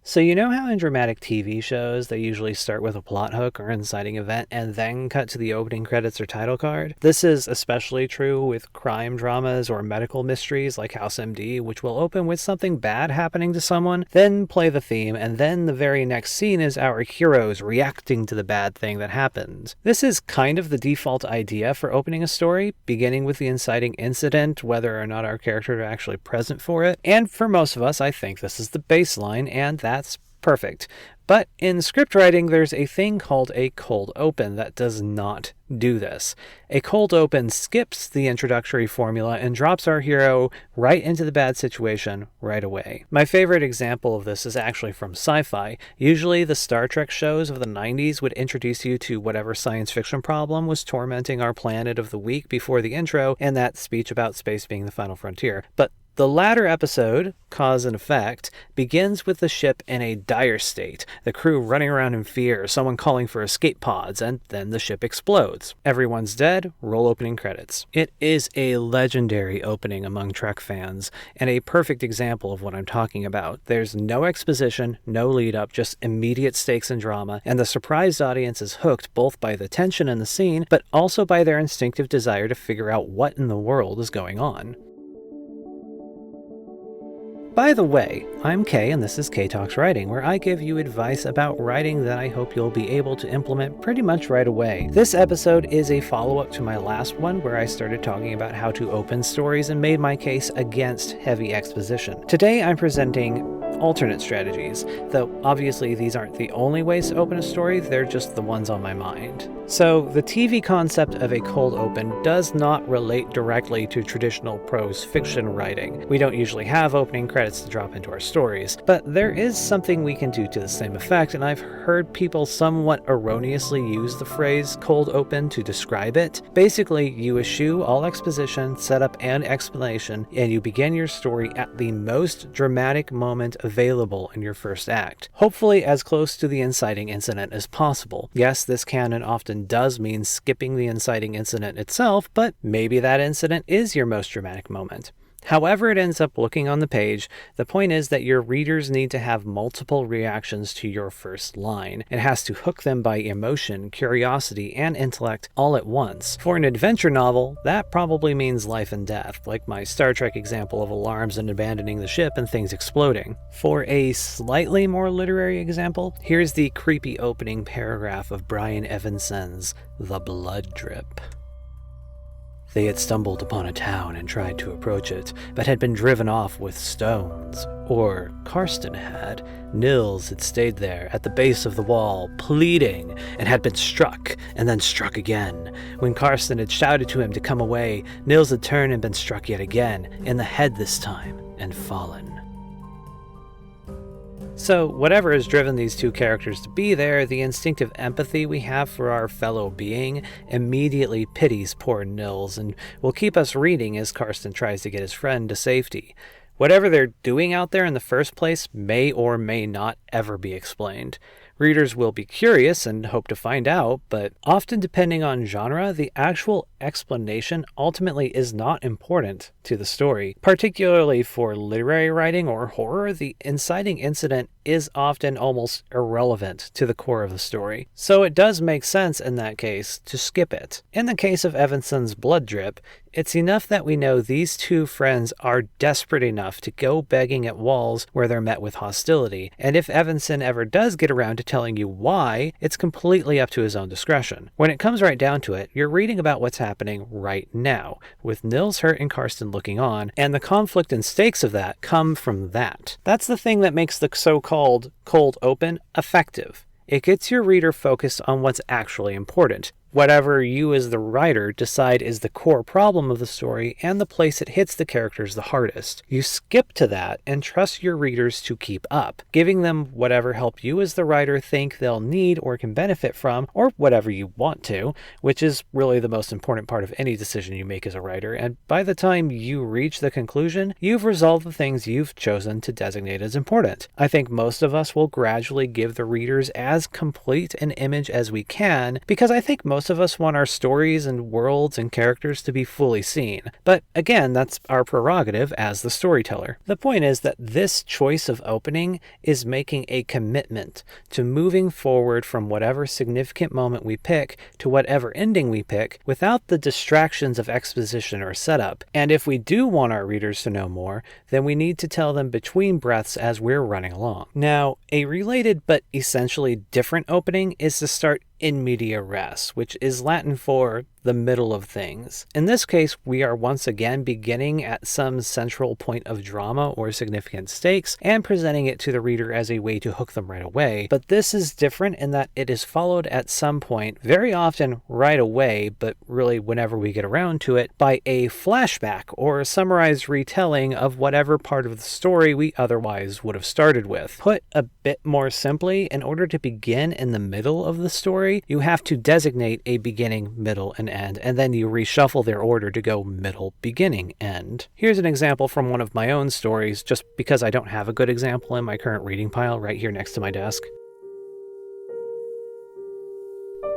So you know how in dramatic TV shows they usually start with a plot hook or inciting event and then cut to the opening credits or title card? This is especially true with crime dramas or medical mysteries like House MD, which will open with something bad happening to someone, then play the theme, and then the very next scene is our heroes reacting to the bad thing that happened. This is kind of the default idea for opening a story, beginning with the inciting incident, whether or not our characters are actually present for it. And for most of us, I think this is the baseline, and that's perfect. But in script writing, there's a thing called a cold open that does not do this. A cold open skips the introductory formula and drops our hero right into the bad situation right away. My favorite example of this is actually from sci-fi. Usually the Star Trek shows of the 90s would introduce you to whatever science fiction problem was tormenting our planet of the week before the intro and that speech about space being the final frontier. But the latter episode, Cause and Effect, begins with the ship in a dire state, the crew running around in fear, someone calling for escape pods, and then the ship explodes. Everyone's dead, roll opening credits. It is a legendary opening among Trek fans, and a perfect example of what I'm talking about. There's no exposition, no lead-up, just immediate stakes and drama, and the surprised audience is hooked both by the tension in the scene, but also by their instinctive desire to figure out what in the world is going on. By the way, I'm Kay and this is K Talks Writing, where I give you advice about writing that I hope you'll be able to implement pretty much right away. This episode is a follow-up to my last one where I started talking about how to open stories and made my case against heavy exposition. Today I'm presenting alternate strategies, though obviously these aren't the only ways to open a story, they're just the ones on my mind. So the TV concept of a cold open does not relate directly to traditional prose fiction writing. We don't usually have opening credits to drop into our stories, but there is something we can do to the same effect, and I've heard people somewhat erroneously use the phrase cold open to describe it. Basically, you eschew all exposition, setup, and explanation, and you begin your story at the most dramatic moment available in your first act, hopefully as close to the inciting incident as possible. Yes, this can and often does mean skipping the inciting incident itself, but maybe that incident is your most dramatic moment. However it ends up looking on the page, the point is that your readers need to have multiple reactions to your first line. It has to hook them by emotion, curiosity, and intellect all at once. For an adventure novel, that probably means life and death, like my Star Trek example of alarms and abandoning the ship and things exploding. For a slightly more literary example, here's the creepy opening paragraph of Brian Evanson's The Blood Drip. They had stumbled upon a town and tried to approach it, but had been driven off with stones. Or Karsten had. Nils had stayed there at the base of the wall, pleading, and had been struck, and then struck again. When Karsten had shouted to him to come away, Nils had turned and been struck yet again, in the head this time, and fallen. So, whatever has driven these two characters to be there, the instinctive empathy we have for our fellow being immediately pities poor Nils and will keep us reading as Karsten tries to get his friend to safety. Whatever they're doing out there in the first place may or may not ever be explained. Readers will be curious and hope to find out, but often depending on genre, the actual explanation ultimately is not important to the story. Particularly for literary writing or horror, the inciting incident is often almost irrelevant to the core of the story. So it does make sense in that case to skip it. In the case of Evanson's Blood Drip, it's enough that we know these two friends are desperate enough to go begging at walls where they're met with hostility, and if Evanson ever does get around to telling you why, it's completely up to his own discretion. When it comes right down to it, you're reading about what's happening right now, with Nils hurt and Karsten looking on, and the conflict and stakes of that come from that. That's the thing that makes the so-called cold open effective. It gets your reader focused on what's actually important. Whatever you as the writer decide is the core problem of the story and the place it hits the characters the hardest. You skip to that and trust your readers to keep up, giving them whatever help you as the writer think they'll need or can benefit from, or whatever you want to, which is really the most important part of any decision you make as a writer, and by the time you reach the conclusion, you've resolved the things you've chosen to designate as important. I think most of us will gradually give the readers as complete an image as we can, because I think most most of us want our stories and worlds and characters to be fully seen. But again, that's our prerogative as the storyteller. The point is that this choice of opening is making a commitment to moving forward from whatever significant moment we pick to whatever ending we pick without the distractions of exposition or setup. And if we do want our readers to know more, then we need to tell them between breaths as we're running along. Now, a related but essentially different opening is to start in media res, which is Latin for the middle of things. In this case, we are once again beginning at some central point of drama or significant stakes and presenting it to the reader as a way to hook them right away. But this is different in that it is followed at some point, very often right away, but really whenever we get around to it, by a flashback or a summarized retelling of whatever part of the story we otherwise would have started with. Put a bit more simply, in order to begin in the middle of the story, you have to designate a beginning, middle, and end, and then you reshuffle their order to go middle, beginning, end. Here's an example from one of my own stories, just because I don't have a good example in my current reading pile right here next to my desk.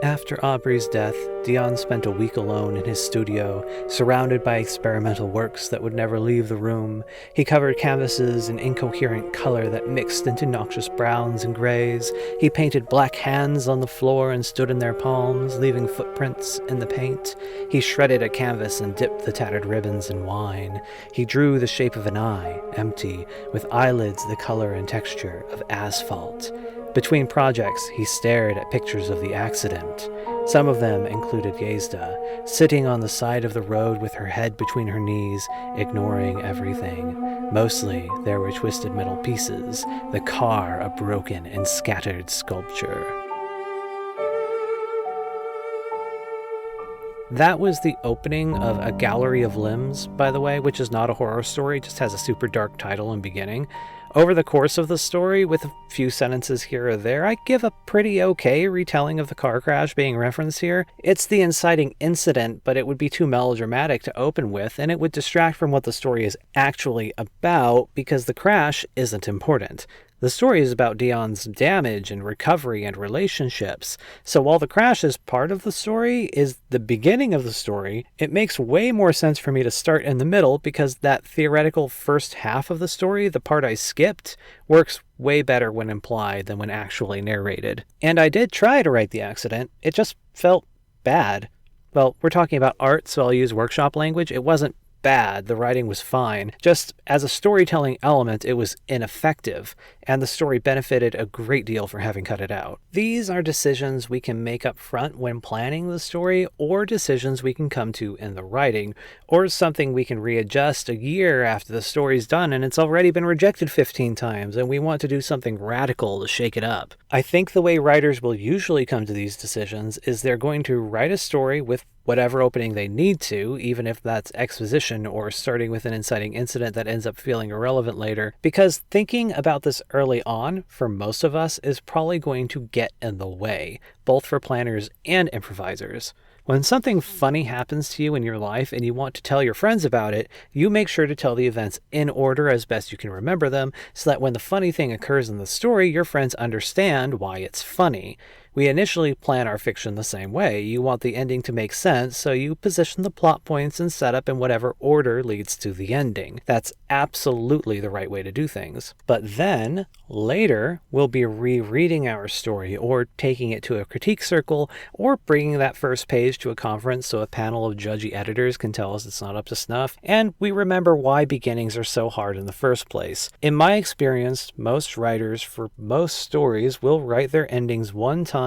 After Aubrey's death, Dion spent a week alone in his studio, surrounded by experimental works that would never leave the room. He covered canvases in incoherent color that mixed into noxious browns and grays. He painted black hands on the floor and stood in their palms, leaving footprints in the paint. He shredded a canvas and dipped the tattered ribbons in wine. He drew the shape of an eye, empty, with eyelids the color and texture of asphalt. Between projects, he stared at pictures of the accident. Some of them included Yezda, sitting on the side of the road with her head between her knees, ignoring everything. Mostly, there were twisted metal pieces, the car a broken and scattered sculpture. That was the opening of A Gallery of Limbs, by the way, which is not a horror story, just has a super dark title and beginning. Over the course of the story, with a few sentences here or there, I give a pretty okay retelling of the car crash being referenced here. It's the inciting incident, but it would be too melodramatic to open with, and it would distract from what the story is actually about, because the crash isn't important. The story is about Dion's damage and recovery and relationships. So while the crash is part of the story, is the beginning of the story, it makes way more sense for me to start in the middle, because that theoretical first half of the story, the part I skipped, works way better when implied than when actually narrated. And I did try to write the accident, it just felt bad. Well, we're talking about art, so I'll use workshop language. It wasn't bad, the writing was fine. Just as a storytelling element, it was ineffective, and the story benefited a great deal for having cut it out. These are decisions we can make up front when planning the story, or decisions we can come to in the writing, or something we can readjust a year after the story's done and it's already been rejected 15 times and we want to do something radical to shake it up. I think the way writers will usually come to these decisions is they're going to write a story with whatever opening they need to, even if that's exposition or starting with an inciting incident that ends up feeling irrelevant later, because thinking about this early on, for most of us, is probably going to get in the way, both for planners and improvisers. When something funny happens to you in your life and you want to tell your friends about it, you make sure to tell the events in order as best you can remember them, so that when the funny thing occurs in the story, your friends understand why it's funny. We initially plan our fiction the same way. You want the ending to make sense, so you position the plot points and setup in whatever order leads to the ending. That's absolutely the right way to do things. But then, later, we'll be rereading our story, or taking it to a critique circle, or bringing that first page to a conference so a panel of judgy editors can tell us it's not up to snuff, and we remember why beginnings are so hard in the first place. In my experience, most writers for most stories will write their endings one time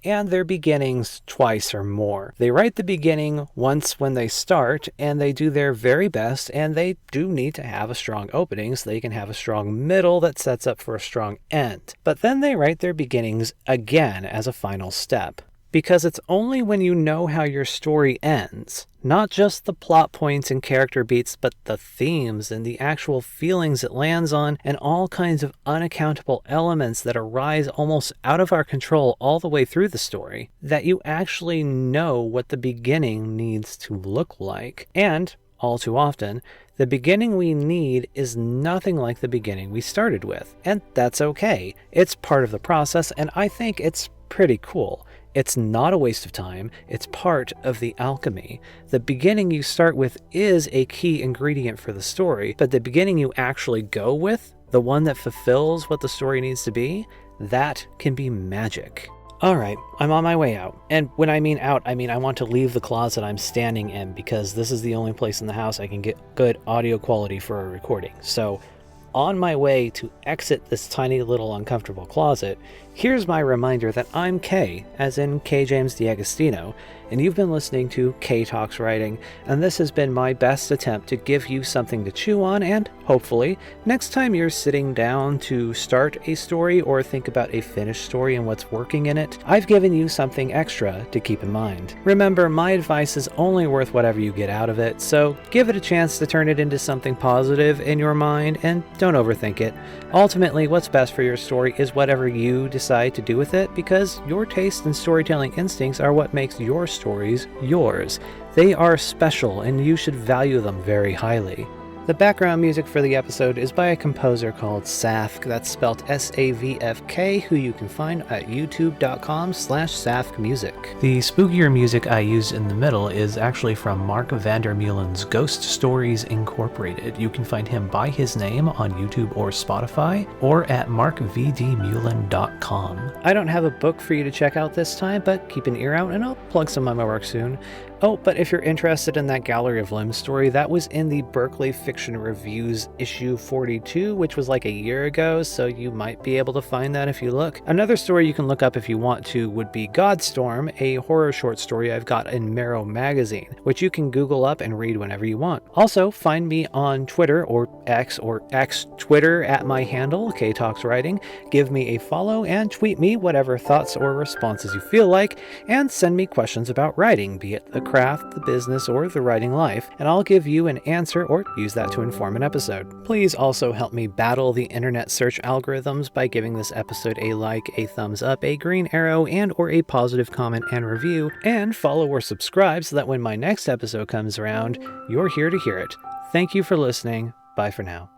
and their beginnings twice or more. They write the beginning once when they start, and they do their very best, and they do need to have a strong opening so they can have a strong middle that sets up for a strong end. But then they write their beginnings again as a final step. Because it's only when you know how your story ends, not just the plot points and character beats, but the themes and the actual feelings it lands on, and all kinds of unaccountable elements that arise almost out of our control all the way through the story, that you actually know what the beginning needs to look like. And, all too often, the beginning we need is nothing like the beginning we started with. And that's okay. It's part of the process, and I think it's pretty cool. It's not a waste of time, it's part of the alchemy. The beginning you start with is a key ingredient for the story, but the beginning you actually go with, the one that fulfills what the story needs to be, that can be magic. Alright, I'm on my way out. And when I mean out, I mean I want to leave the closet I'm standing in because this is the only place in the house I can get good audio quality for a recording. So, on my way to exit this tiny little uncomfortable closet, here's my reminder that I'm K, as in K. James D'Agostino, and you've been listening to K Talks Writing, and this has been my best attempt to give you something to chew on, and hopefully, next time you're sitting down to start a story or think about a finished story and what's working in it, I've given you something extra to keep in mind. Remember, my advice is only worth whatever you get out of it, so give it a chance to turn it into something positive in your mind, and don't overthink it. Ultimately, what's best for your story is whatever you decide to do with it, because your taste and storytelling instincts are what makes your stories yours. They are special, and you should value them very highly. The background music for the episode is by a composer called Safk, that's spelled S-A-V-F-K, who you can find at youtube.com/safkmusic. The spookier music I used in the middle is actually from Mark Vandermeulen's Ghost Stories Incorporated. You can find him by his name on YouTube or Spotify, or at markvdmeulen.com. I don't have a book for you to check out this time, but keep an ear out and I'll plug some of my work soon. Oh, but if you're interested in that Gallery of Limbs story, that was in the Berkeley Fiction Reviews issue 42, which was like a year ago, so you might be able to find that if you look. Another story you can look up if you want to would be Godstorm, a horror short story I've got in Marrow magazine, which you can Google up and read whenever you want. Also, find me on Twitter or X Twitter at my handle, KTalksWriting. Give me a follow and tweet me whatever thoughts or responses you feel like, and send me questions about writing, be it the craft, the business, or the writing life, and I'll give you an answer or use that to inform an episode. Please also help me battle the internet search algorithms by giving this episode a like, a thumbs up, a green arrow, and or a positive comment and review, and follow or subscribe so that when my next episode comes around, you're here to hear it. Thank you for listening. Bye for now.